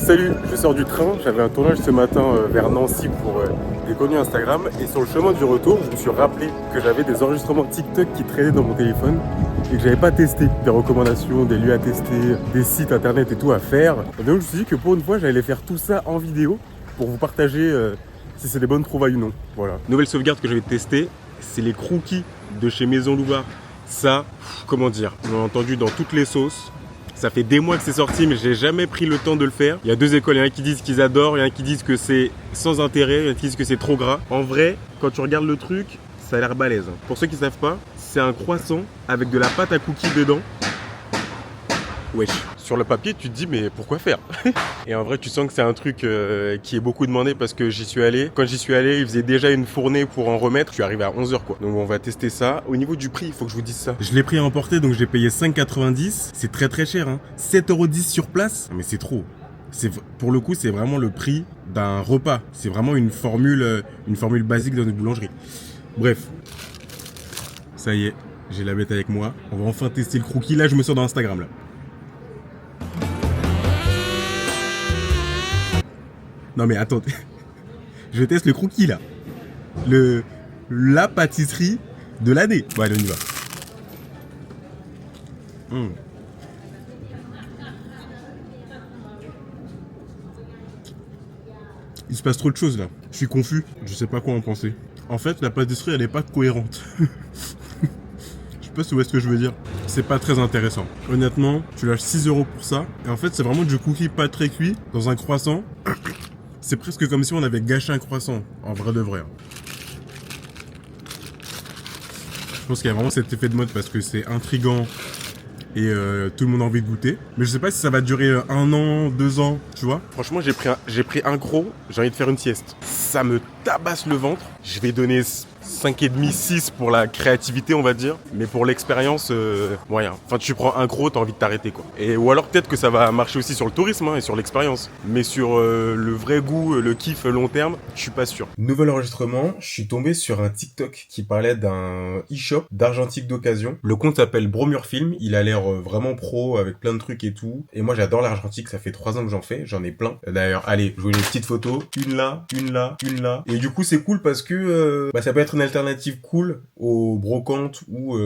Salut, je sors du train, j'avais un tournage ce matin vers Nancy pour des contenus Instagram et sur le chemin du retour, je me suis rappelé que j'avais des enregistrements TikTok qui traînaient dans mon téléphone et que j'avais pas testé, des recommandations, des lieux à tester, des sites internet et tout à faire. Et donc je me suis dit que pour une fois, j'allais faire tout ça en vidéo pour vous partager si c'est des bonnes trouvailles ou non. Voilà. Nouvelle sauvegarde que je vais tester, c'est les crookies de chez Maison Louvard. Ça, comment dire, on l'a entendu dans toutes les sauces. Ça fait des mois que c'est sorti, mais j'ai jamais pris le temps de le faire. Il y a deux écoles, il y en a qui disent qu'ils adorent, il y en a qui disent que c'est sans intérêt, il y en a qui disent que c'est trop gras. En vrai, quand tu regardes le truc, ça a l'air balèze. Pour ceux qui savent pas, c'est un croissant avec de la pâte à cookies dedans. Wesh. Sur le papier, tu te dis, mais pourquoi faire? Et en vrai, tu sens que c'est un truc qui est beaucoup demandé parce que j'y suis allé. Quand j'y suis allé, il faisait déjà une fournée pour en remettre. Je suis arrivé à 11h quoi. Donc on va tester ça. Au niveau du prix, il faut que je vous dise ça. Je l'ai pris à emporter, donc j'ai payé 5,90. C'est très très cher, hein. 7,10€ sur place. Mais c'est trop. Pour le coup, c'est vraiment le prix d'un repas. C'est vraiment une formule basique dans une boulangerie. Bref. Ça y est, j'ai la bête avec moi. On va enfin tester le crookie. Là, je me sors dans Instagram là. Non mais attendez, je teste le crookie là. La pâtisserie de l'année. Bon allez, on y va. Il se passe trop de choses là. Je suis confus, je sais pas quoi en penser. En fait, la pâtisserie elle est pas cohérente. Je sais pas si vous voyez ce que je veux dire. C'est pas très intéressant. Honnêtement, tu lâches 6€ pour ça. Et en fait, c'est vraiment du cookie pas très cuit dans un croissant. C'est presque comme si on avait gâché un croissant, en vrai de vrai. Je pense qu'il y a vraiment cet effet de mode parce que c'est intriguant et tout le monde a envie de goûter. Mais je sais pas si ça va durer 1 an, 2 ans, tu vois. Franchement, j'ai pris un gros, j'ai envie de faire une sieste. Ça me tabasse le ventre. Je vais donner 5,5, 6 pour la créativité, on va dire. Mais pour l'expérience, moyen. Enfin, tu prends un gros, t'as envie de t'arrêter, quoi. Ou alors peut-être que ça va marcher aussi sur le tourisme et sur l'expérience. Mais sur le vrai goût, le kiff long terme, je suis pas sûr. Nouvel enregistrement, je suis tombé sur un TikTok qui parlait d'un e-shop d'argentique d'occasion. Le compte s'appelle Bromure Film. Il a l'air vraiment pro avec plein de trucs et tout. Et moi, j'adore l'argentique. Ça fait 3 ans que j'en fais. J'en ai plein. D'ailleurs, allez, je vous mets une petite photo. Une là, une là, une là. Et du coup, c'est cool parce que ça peut être une alternative cool aux brocantes ou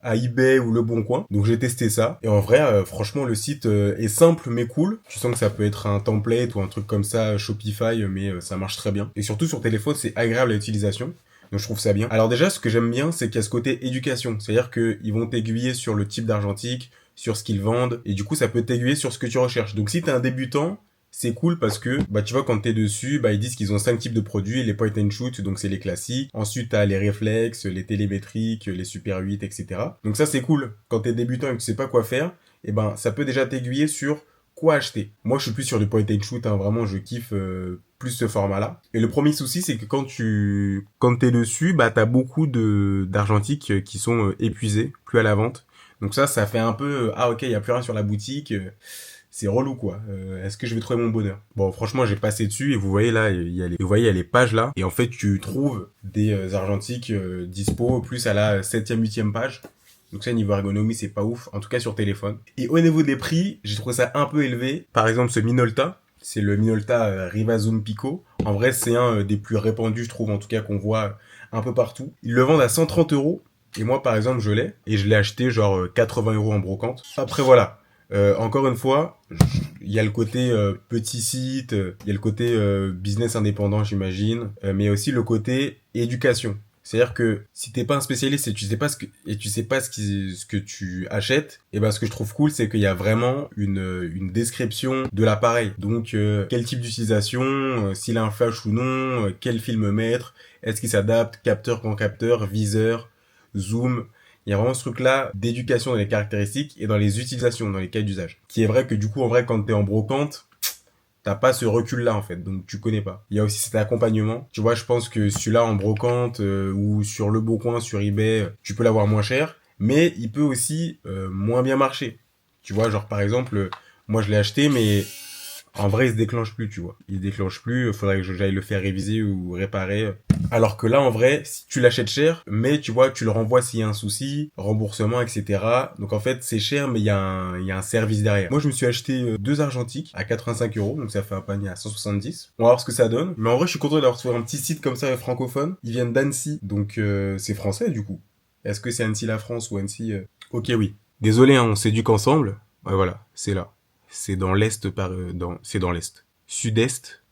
à eBay ou Le Bon Coin. Donc j'ai testé ça et en vrai franchement le site est simple mais cool. Tu sens que ça peut être un template ou un truc comme ça Shopify mais ça marche très bien. Et surtout sur téléphone c'est agréable à l'utilisation. Donc je trouve ça bien. Alors déjà ce que j'aime bien c'est qu'il y a ce côté éducation. C'est-à-dire qu'ils vont t'aiguiller sur le type d'argentique, sur ce qu'ils vendent et du coup ça peut t'aiguiller sur ce que tu recherches. Donc si t'es un débutant, c'est cool parce que, tu vois, quand t'es dessus, ils disent qu'ils ont 5 types de produits, les point and shoot, donc c'est les classiques. Ensuite, t'as les réflexes, les télémétriques, les super 8, etc. Donc ça, c'est cool. Quand t'es débutant et que tu sais pas quoi faire, ça peut déjà t'aiguiller sur quoi acheter. Moi, je suis plus sur du point and shoot, hein, vraiment, je kiffe plus ce format-là. Et le premier souci, c'est que quand t'es dessus, t'as beaucoup d'argentiques qui sont épuisés, plus à la vente. Donc ça fait un peu, ah ok, il y a plus rien sur la boutique, c'est relou quoi. Est-ce que je vais trouver mon bonheur? Bon, franchement, j'ai passé dessus et vous voyez là, il y a les pages là. Et en fait, tu trouves des argentiques dispo plus à la 7e, 8e page. Donc ça, niveau ergonomie, c'est pas ouf. En tout cas, sur téléphone. Et au niveau des prix, j'ai trouvé ça un peu élevé. Par exemple, ce Minolta. C'est le Minolta Rivazoom Pico. En vrai, c'est un des plus répandus, je trouve, en tout cas, qu'on voit un peu partout. Ils le vendent à 130€. Et moi, par exemple, je l'ai. Et je l'ai acheté genre 80€ en brocante. Après, voilà. Encore une fois, il y a le côté petit site, il y a le côté business indépendant, j'imagine, mais aussi le côté éducation. C'est-à-dire que si t'es pas un spécialiste et tu sais pas ce que tu achètes, ce que je trouve cool, c'est qu'il y a vraiment une description de l'appareil. Donc quel type d'utilisation, s'il a un flash ou non, quel film mettre, est-ce qu'il s'adapte, capteur, grand capteur, viseur, zoom. Il y a vraiment ce truc-là d'éducation dans les caractéristiques et dans les utilisations, dans les cas d'usage. Qui est vrai que du coup, en vrai, quand t'es en brocante, t'as pas ce recul-là, en fait. Donc, tu connais pas. Il y a aussi cet accompagnement. Tu vois, je pense que celui-là en brocante ou sur Le Bon Coin, sur eBay, tu peux l'avoir moins cher. Mais il peut aussi moins bien marcher. Tu vois, genre, par exemple, moi, je l'ai acheté, mais en vrai, il se déclenche plus, tu vois. Il se déclenche plus. Faudrait que j'aille le faire réviser ou réparer. Alors que là, en vrai, si tu l'achètes cher, mais tu vois, tu le renvoies s'il y a un souci, remboursement, etc. Donc en fait, c'est cher, mais il y a un service derrière. Moi, je me suis acheté deux argentiques à 85 euros, donc ça fait un panier à 170. On va voir ce que ça donne. Mais en vrai, je suis content d'avoir trouvé un petit site comme ça francophone. Ils viennent d'Annecy, donc c'est français du coup. Est-ce que c'est Annecy la France ou Annecy Ok, oui. Désolé, hein, on s'éduque ensemble. Ouais, voilà, c'est là. C'est dans l'est c'est dans l'est. Sud-est,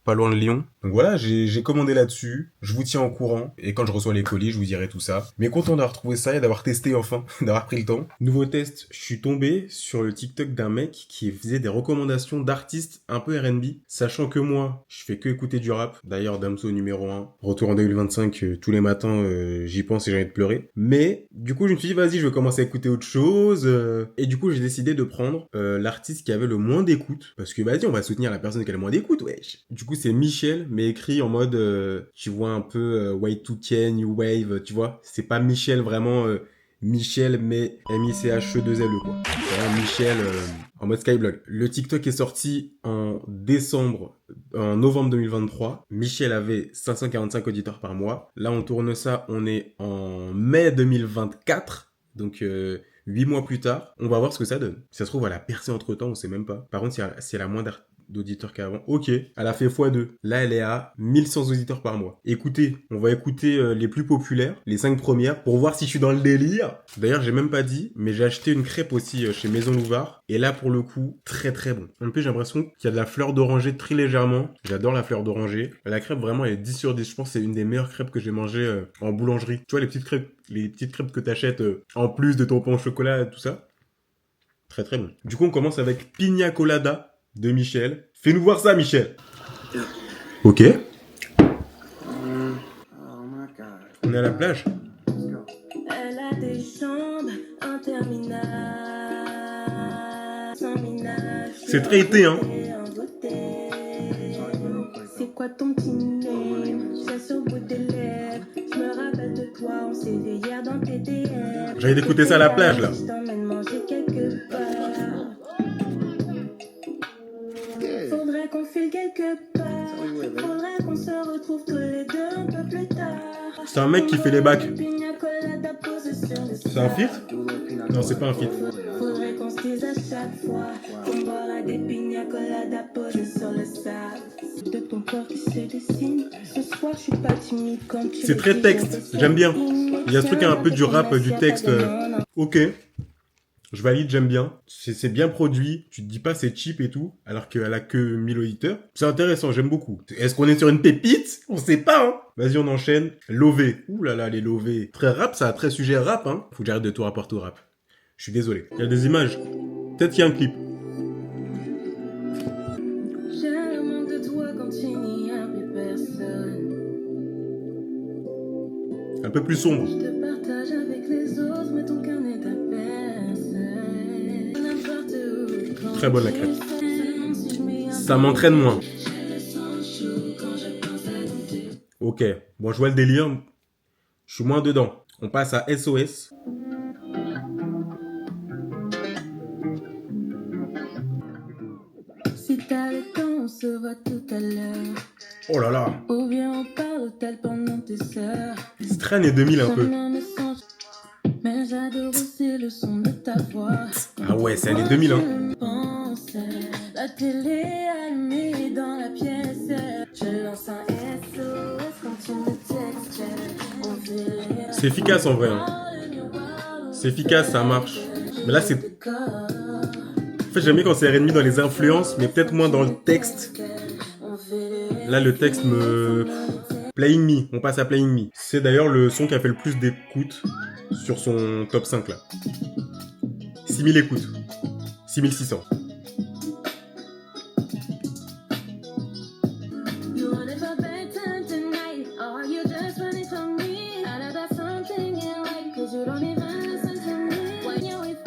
pas loin de Lyon. Donc voilà, j'ai commandé là-dessus. Je vous tiens au courant. Et quand je reçois les colis, je vous dirai tout ça. Mais content d'avoir trouvé ça et d'avoir testé enfin, d'avoir pris le temps. Nouveau test, je suis tombé sur le TikTok d'un mec qui faisait des recommandations d'artistes un peu R&B. Sachant que moi, je fais que écouter du rap. D'ailleurs, Damso numéro 1. Retour en 2025, tous les matins, j'y pense et j'ai envie de pleurer. Mais du coup, je me suis dit, vas-y, je vais commencer à écouter autre chose. Et du coup, j'ai décidé de prendre l'artiste qui avait le moins d'écoute. Parce que vas-y, on va soutenir la personne qui a le moins d'écoute, wesh. Du coup, c'est Michel, mais écrit en mode, tu vois, un peu Y2K, New Wave, tu vois. C'est pas Michel vraiment Michel, mais M-I-C-H-E-2-L-E, quoi. C'est vraiment Michel en mode Skyblog. Le TikTok est sorti en novembre 2023. Michel avait 545 auditeurs par mois. Là, on tourne ça, on est en mai 2024. Donc, 8 mois plus tard, on va voir ce que ça donne. Si ça se trouve, elle a percé entre temps, on sait même pas. Par contre, si elle a moins d'auditeurs qu'avant, ok, elle a fait x2. Là, elle est à 1100 auditeurs par mois. Écoutez, on va écouter les plus populaires, les 5 premières, pour voir si je suis dans le délire. D'ailleurs, j'ai même pas dit, mais j'ai acheté une crêpe aussi chez Maison Louvard. Et là, pour le coup, très très bon. En plus, j'ai l'impression qu'il y a de la fleur d'oranger très légèrement. J'adore la fleur d'oranger. La crêpe, vraiment, elle est 10 sur 10. Je pense que c'est une des meilleures crêpes que j'ai mangées en boulangerie. Tu vois, les petites crêpes que t'achètes en plus de ton pain au chocolat, tout ça. Très très bon. Du coup, on commence avec Pina Colada de Michel. Fais-nous voir ça, Michel. Ok. On est à la plage. Elle a des jambes interminables. C'est très été, hein. C'est quoi ton petit name? J'ai sur le bout des lèvres. Je me rappelle de toi, on s'est vu hier dans tes DM. J'ai envie d'écouter ça à la plage, là. Je t'emmène manger quelque part. Faudrait qu'on file quelque part. Faudrait qu'on se retrouve tous les deux un peu plus tard. C'est un mec qui fait les bacs. C'est un feat? Non, c'est pas un feat. Faudrait qu'on se dise à chaque fois qu'on boira des pina colada posées sur le sable. De ton corps qui se dessine. Ce soir, je suis pas timide comme tu. C'est très texte, j'aime bien. Il y a ce truc un peu du rap, du texte. Ok. Je valide, j'aime bien. C'est bien produit. Tu te dis pas c'est cheap et tout, alors qu'elle a que 1000 auditeurs. C'est intéressant, j'aime beaucoup. Est-ce qu'on est sur une pépite? On sait pas, hein. Vas-y, on enchaîne. Lové. Ouh là là, les Lové. Très rap, ça a très sujet rap, hein. Faut que j'arrête de tout rapporter au rap. Je suis désolé. Il y a des images. Peut-être qu'il y a un clip. J'ai le manque de toi quand il n'y a plus personne. Un peu plus sombre. Je te partage avec les autres, mais ton cœur n'est ta personne. Très bonne la crêpe. Ça m'entraîne moins. Ok, bon je vois le délire. Je suis moins dedans. On passe à SOS. Si t'as le temps, on se voit tout à l'heure. Oh là là. Ou bien on parle au tel pendant tes heures. Strain et 2000 un peu. Mais j'adore aussi le son de ta voix. Ah ouais, c'est années 2000 hein. La télé allumée dans la pièce. Je lance un SOS quand tu me textes. C'est efficace en vrai. Hein. C'est efficace, ça marche. Mais là c'est... En fait j'aime bien quand c'est R&B dans les influences, mais peut-être moins dans le texte. Là le texte me... Playing Me, on passe à Playing Me. C'est d'ailleurs le son qui a fait le plus d'écoutes sur son top 5 là. 6000 écoutes. 6600.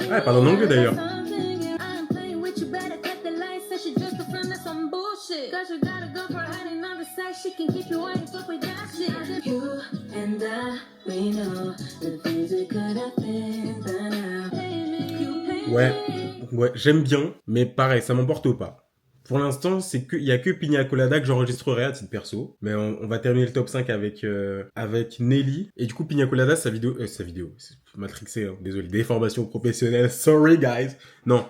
Ah, elle parle en anglais d'ailleurs. Ouais, j'aime bien, mais pareil, ça m'emporte pas. Pour l'instant, il y a que Pina Colada que j'enregistrerai à titre perso. Mais on va terminer le top 5 avec Nelly. Et du coup, Pina Colada, sa vidéo, c'est matrixé, hein, désolé, déformation professionnelle, sorry guys. Non,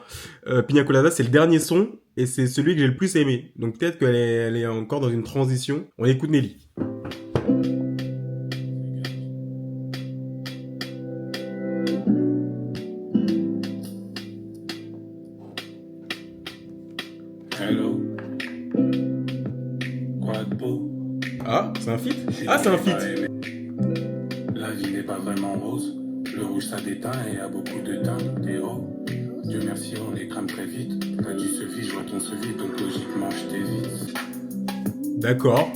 Pina Colada, c'est le dernier son et c'est celui que j'ai le plus aimé. Donc peut-être elle est encore dans une transition. On écoute Nelly. Hello. Quoi de beau? Ah, c'est un feat? Ah, c'est un feat. La vie n'est pas vraiment rose. Le rouge ça déteint et y a beaucoup de teintes. Et oh, Dieu merci, on est crame très vite. T'as du sevi, je vois ton sevi, donc logiquement je t'évite. D'accord.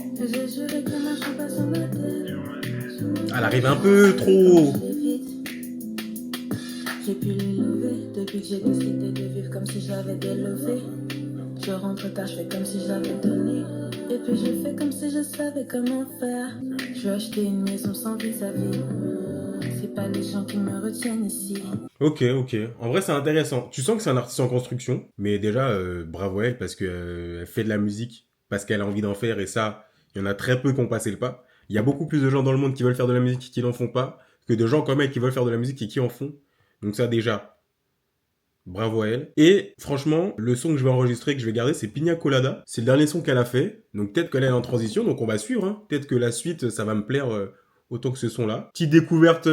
Elle arrive un peu trop. J'ai pu les lever depuis que j'ai décidé de vivre comme si j'avais délevé. Je rentre tard, je fais comme si j'avais donné. Et puis je fais comme si je savais comment faire. Je veux acheter une maison sans vis-à-vis. C'est pas les gens qui me retiennent ici. Ok. En vrai, c'est intéressant. Tu sens que c'est un artiste en construction. Mais déjà, bravo à elle parce que elle fait de la musique parce qu'elle a envie d'en faire. Et ça, il y en a très peu qui ont passé le pas. Il y a beaucoup plus de gens dans le monde qui veulent faire de la musique et qui n'en font pas que de gens comme elle qui veulent faire de la musique et qui en font. Donc ça, déjà, bravo à elle. Et franchement, le son que je vais enregistrer, que je vais garder, c'est Pina Colada. C'est le dernier son qu'elle a fait. Donc peut-être qu'elle est en transition, donc on va suivre. Hein. Peut-être que la suite, ça va me plaire autant que ce son-là. Petite découverte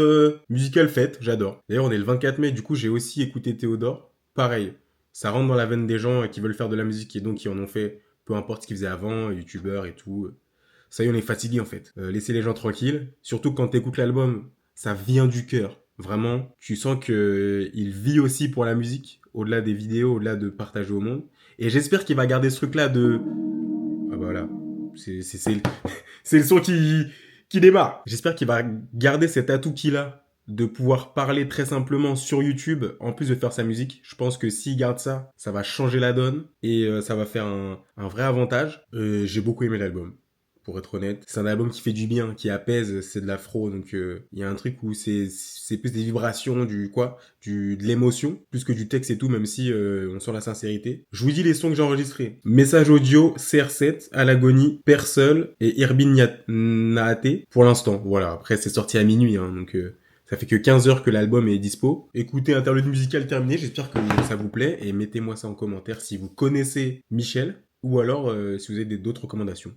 musicale faite, j'adore. D'ailleurs, on est le 24 mai, du coup, j'ai aussi écouté Théodore. Pareil, ça rentre dans la veine des gens qui veulent faire de la musique et donc qui en ont fait, peu importe ce qu'ils faisaient avant, youtubeurs et tout. Ça y est, on est fatigué en fait. Laissez les gens tranquilles. Surtout quand t'écoutes l'album, ça vient du cœur. Vraiment, tu sens que il vit aussi pour la musique, au-delà des vidéos, au-delà de partager au monde. Et j'espère qu'il va garder ce truc-là de... Ah bah voilà, c'est le son qui démarre. J'espère qu'il va garder cet atout qu'il a de pouvoir parler très simplement sur YouTube, en plus de faire sa musique. Je pense que s'il garde ça, ça va changer la donne et ça va faire un vrai avantage. J'ai beaucoup aimé l'album. Pour être honnête, c'est un album qui fait du bien, qui apaise, c'est de l'afro, donc il y a un truc où c'est plus des vibrations, de l'émotion, plus que du texte et tout, même si on sent la sincérité. Je vous dis les sons que j'ai enregistrés. Message audio, CR7, À l'agonie, Père Seul et Irbin Naate. Pour l'instant, voilà. Après, c'est sorti à minuit, hein, donc ça fait que 15 heures que l'album est dispo. Écoutez, interlude musical terminé, j'espère que ça vous plaît, et mettez-moi ça en commentaire si vous connaissez Michel, ou alors si vous avez d'autres recommandations.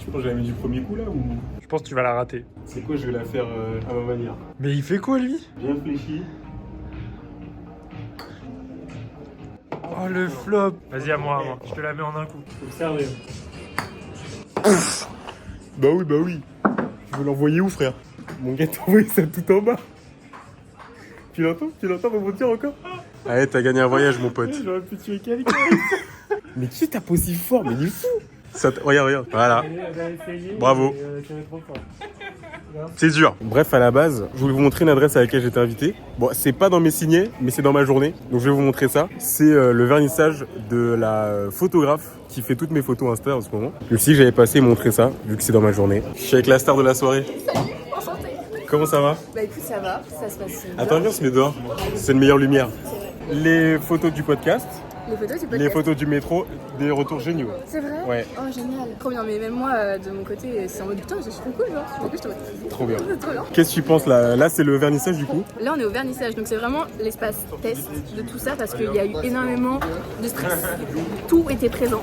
Je pense que j'avais mis du premier coup là ou... Je pense que tu vas la rater. C'est quoi, je vais la faire à ma manière. Mais il fait quoi lui? Bien réfléchi. Oh le flop. Vas-y à moi. Je te la mets en un coup. Observez. Bah oui. Je veux l'envoyer où frère? Mon gars t'a envoyé ça tout en bas. Tu l'entends rebondir encore? Allez, t'as gagné un voyage mon pote. J'aurais pu tuer quelqu'un. Mais qui tape aussi fort? Mais il est fou. Regarde. Voilà. Bravo. C'est dur. Bref, à la base, je voulais vous montrer une adresse à laquelle j'étais invité. Bon, c'est pas dans mes signets, mais c'est dans ma journée. Donc je vais vous montrer ça. C'est le vernissage de la photographe qui fait toutes mes photos Insta en ce moment. Je me suis dit que j'allais passer et montrer ça, vu que c'est dans ma journée. Je suis avec la star de la soirée. Salut, enchantée. Comment ça va? Bah écoute, ça va, ça se passe bien. Attends, viens, on se met dehors. C'est une meilleure lumière. Les photos du podcast, Les photos, tu peux les photos du métro, des retours géniaux. C'est vrai? Ouais. Oh, génial. Trop bien, mais même moi, de mon côté, c'est en mode putain, c'est trop cool, genre. Du coup, je te vois. Trop bien. C'est trop bien. Qu'est-ce que tu penses là? Là, c'est le vernissage du coup. Là, on est au vernissage, donc c'est vraiment l'espace test de tout ça parce qu'il y a eu énormément de stress. Tout était présent.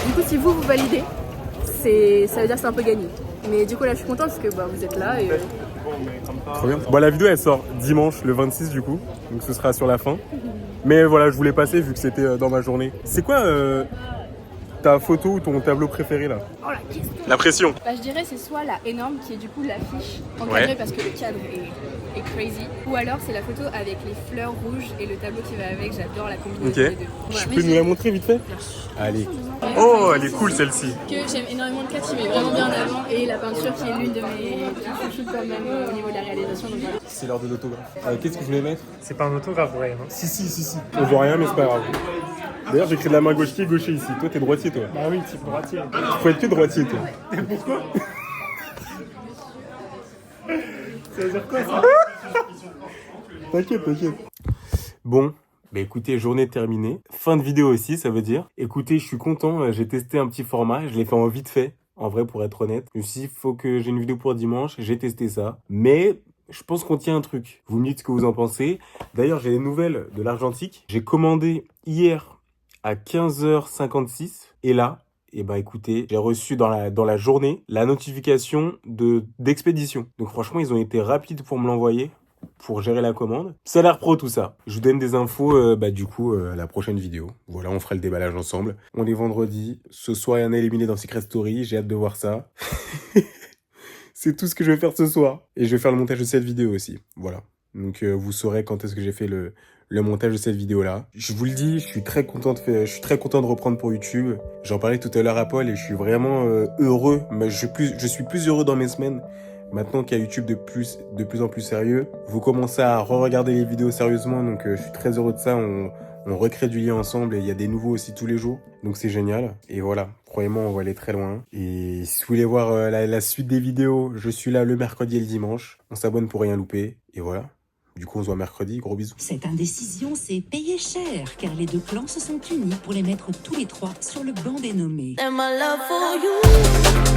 Du coup, si vous validez, ça veut dire que c'est un peu gagné. Mais du coup, là, je suis contente parce que bah, vous êtes là et. Trop bien. Bon, la vidéo elle sort dimanche le 26 du coup, donc ce sera sur la fin. Mais voilà, je voulais passer vu que c'était dans ma journée. C'est quoi ta photo ou ton tableau préféré là? Oh la question! La pression. Bah, je dirais c'est soit la énorme qui est du coup l'affiche encadrée Ouais. parce que le cadre est crazy, ou alors c'est la photo avec les fleurs rouges et le tableau qui va avec. J'adore la combinaison Ok. des deux. Voilà. Tu peux nous la montrer vite fait? Allez. Oh, elle est cool celle-ci. Que j'aime énormément le cadre qui met vraiment bien en avant et la peinture qui est l'une de mes chouchous quand même au niveau de la réalisation. Donc voilà. C'est l'heure de l'autographe. Qu'est-ce que je voulais mettre? C'est pas un autographe, vrai. Hein. Si. On voit rien mais c'est pas grave. D'ailleurs j'écris de la main gauche qui est gaucher ici. Toi t'es droitier toi. Bah oui, type droitier. Faut être que droitier toi. Pourquoi? Ça veut dire quoi ça? T'inquiète. Bon, Bah écoutez, journée terminée. Fin de vidéo aussi, ça veut dire. Écoutez, je suis content, j'ai testé un petit format, je l'ai fait en vite fait. En vrai, pour être honnête. Je me suis dit, faut que j'ai une vidéo pour dimanche, j'ai testé ça. Mais je pense qu'on tient un truc. Vous me dites ce que vous en pensez. D'ailleurs, j'ai des nouvelles de l'Argentique. J'ai commandé hier à 15h56. Et là, eh ben écoutez, j'ai reçu dans la journée la notification d'expédition. Donc franchement, ils ont été rapides pour me l'envoyer, pour gérer la commande. Ça a l'air pro tout ça. Je vous donne des infos à la prochaine vidéo. Voilà, on fera le déballage ensemble. On est vendredi. Ce soir, il y en a éliminé dans Secret Story. J'ai hâte de voir ça. C'est tout ce que je vais faire ce soir. Et je vais faire le montage de cette vidéo aussi. Voilà. Donc vous saurez quand est-ce que j'ai fait le montage de cette vidéo-là. Je vous le dis, je suis très content de reprendre pour YouTube. J'en parlais tout à l'heure à Paul et je suis vraiment heureux. Mais je suis plus heureux dans mes semaines. Maintenant qu'il y a YouTube de plus en plus sérieux, vous commencez à re-regarder les vidéos sérieusement, donc je suis très heureux de ça. On recrée du lien ensemble et il y a des nouveaux aussi tous les jours, donc c'est génial. Et voilà, croyez-moi, on va aller très loin. Et si vous voulez voir la suite des vidéos, je suis là le mercredi et le dimanche. On s'abonne pour rien louper, et voilà. Du coup, on se voit mercredi, gros bisous. Cette indécision s'est payée cher, car les deux clans se sont unis pour les mettre tous les trois sur le banc des nommés. And my love for you